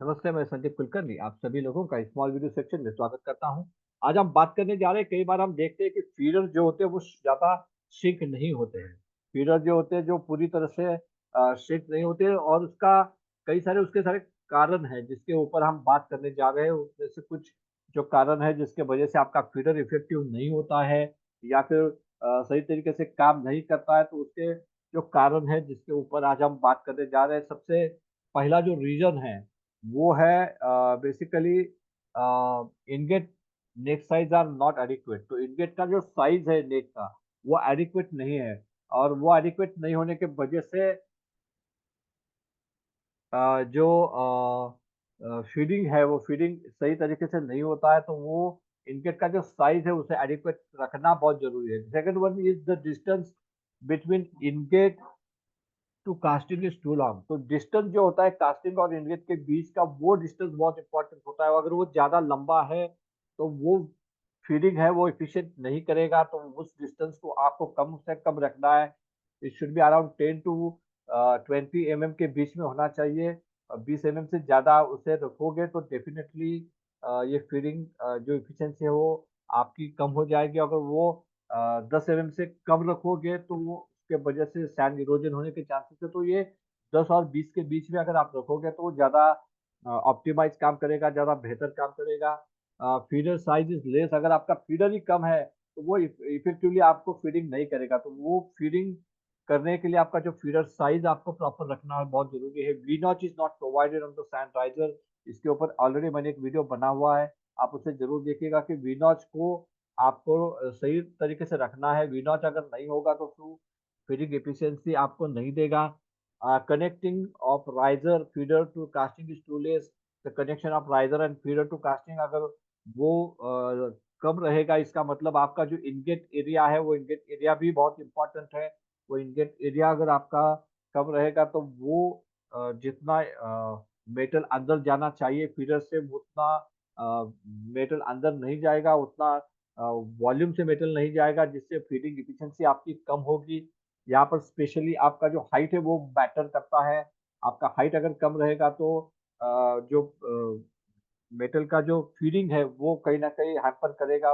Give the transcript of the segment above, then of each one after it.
नमस्ते, मैं संदीप कुलकर्णी आप सभी लोगों का स्मॉल वीडियो सेक्शन में स्वागत करता हूं। आज हम बात करने जा रहे हैं, कई बार हम देखते हैं कि फीडर जो होते हैं वो ज़्यादा श्रिंक नहीं होते हैं। फीडर जो होते हैं जो पूरी तरह से श्रिंक नहीं होते हैं और उसका कई सारे उसके सारे कारण हैं जिसके ऊपर हम बात करने जा रहे हैं। उसमें से कुछ जो कारण है जिसके वजह से आपका फीडर इफेक्टिव नहीं होता है या फिर सही तरीके से काम नहीं करता है, तो उसके जो कारण है जिसके ऊपर आज हम बात करने जा रहे हैं। सबसे पहला जो रीज़न है वो है basically ingate neck size are not adequate. तो इनगेट का जो साइज है नेक का वो एडिक्वेट नहीं है और वो एडिक्वेट नहीं होने के वजह से जो फीडिंग है वो फीडिंग सही तरीके से नहीं होता है, तो वो इनगेट का जो साइज है उसे एडिक्वेट रखना बहुत जरूरी है। Second one is the distance between ingate to casting is too long. तो डिस्टेंस जो होता है कास्टिंग और इनगेट के बीच का, वो डिस्टेंस बहुत इंपॉर्टेंट होता है। अगर वो ज्यादा लंबा है तो वो फीडिंग है वो एफिशिएंट नहीं करेगा। तो उस डिस्टेंस को आपको कम से कम रखना है। It should be around 10 to 20 mm के बीच में होना चाहिए। 20 mm से ज़्यादा उसे रखोगे तो डेफिनेटली ये फीडिंग जो एफिशिएंसी है वो आपकी कम हो जाएगी। अगर वो 10 mm से कम रखोगे तो वो उसके वजह से सैंड इरोजन होने के चांसेस है। तो ये 10 और 20 के बीच में अगर आप रखोगे तो वो ज़्यादा ऑप्टिमाइज काम करेगा, ज़्यादा बेहतर काम करेगा। Feeder size is less. अगर आपका फीडर ही कम है तो वो इफेक्टिवली आपको फीडिंग नहीं करेगा। तो वो फीडिंग करने के लिए आपका जो फीडर साइज आपको प्रॉपर रखना है बहुत जरूरी है। V notch is not provided on the sand riser. इसके ऊपर ऑलरेडी मैंने एक वीडियो बना हुआ है, आप उसे जरूर देखिएगा कि वी नॉच को आपको सही तरीके से रखना है। वी नॉच अगर नहीं होगा तो फीडिंग एफिशिएंसी आपको नहीं देगा। Connecting of riser feeder to casting is too less. The connection of riser and feeder to casting अगर वो कम रहेगा, इसका मतलब आपका जो इनगेट एरिया है वो इनगेट एरिया भी बहुत इंपॉर्टेंट है। वो इनगेट एरिया अगर आपका कम रहेगा तो वो जितना मेटल अंदर जाना चाहिए फीडर से उतना मेटल अंदर नहीं जाएगा, उतना वॉल्यूम से मेटल नहीं जाएगा, जिससे फीडिंग एफिशिएंसी आपकी कम होगी। यहाँ पर स्पेशली आपका जो हाइट है वो मैटर करता है। आपका हाइट अगर कम रहेगा तो जो मेटल का जो फीडिंग है वो कहीं न कहीं हैम्पर करेगा।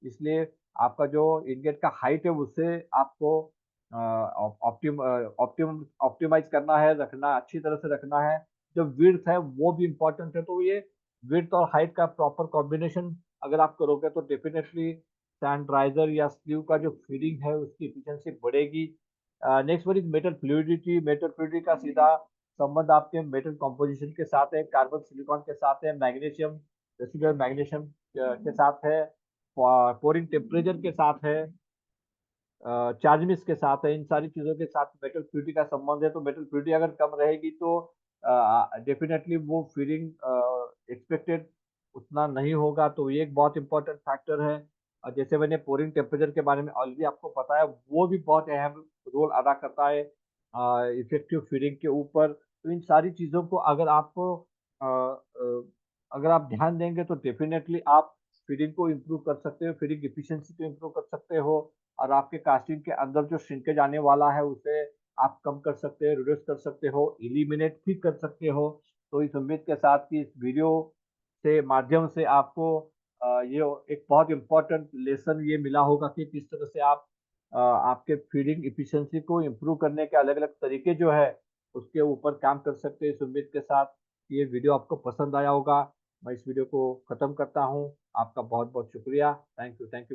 इसलिए आपका जो इनगेट का हाइट है उससे आपको ऑप्टिमाइज़ करना है, रखना अच्छी तरह से रखना है। जो विड्थ है वो भी इम्पोर्टेंट है। तो ये विड्थ और हाइट का प्रॉपर कॉम्बिनेशन अगर आप करोगे तो डेफिनिटली सैंड राइज़र या स्लीव का जो फीडिंग है उसकी एफिशिएंसी बढ़ेगी। Next one is metal fluidity. Metal fluidity का सीधा संबंध आपके मेटल कंपोजिशन के साथ है, कार्बन सिलिकॉन के साथ है, मैग्नीशियम रेसिडुअल मैग्नीशियम के साथ है, पोरिंग टेम्परेचर के साथ है, चार्ज के साथ है। इन सारी चीज़ों के साथ मेटल प्यूरिटी का संबंध है। तो मेटल प्यूरिटी अगर कम रहेगी तो डेफिनेटली वो फीडिंग एक्सपेक्टेड उतना नहीं होगा। तो ये एक बहुत इंपॉर्टेंट फैक्टर है। और जैसे मैंने पोरिंग टेम्परेचर के बारे में ऑलरेडी आपको बताया, वो भी बहुत अहम रोल अदा करता है इफेक्टिव फीडिंग के ऊपर। तो इन सारी चीज़ों को अगर आप ध्यान देंगे तो डेफिनेटली आप फीडिंग को इम्प्रूव कर सकते हो, फीडिंग एफिशिएंसी को इम्प्रूव कर सकते हो और आपके कास्टिंग के अंदर जो श्रिंकेज आने वाला है उसे आप कम कर सकते हो, रिड्यूस कर सकते हो, एलिमिनेट भी कर सकते हो। तो इस उम्मीद के साथ कि इस वीडियो से माध्यम से आपको ये एक बहुत इम्पोर्टेंट लेसन ये मिला होगा कि किस तरह से आप आपके फीडिंग एफिशिएंसी को इम्प्रूव करने के अलग-अलग तरीके जो है उसके ऊपर काम कर सकते हैं। इस उम्मीद के साथ कि ये वीडियो आपको पसंद आया होगा। मैं इस वीडियो को खत्म करता हूँ। आपका बहुत-बहुत शुक्रिया। Thank you very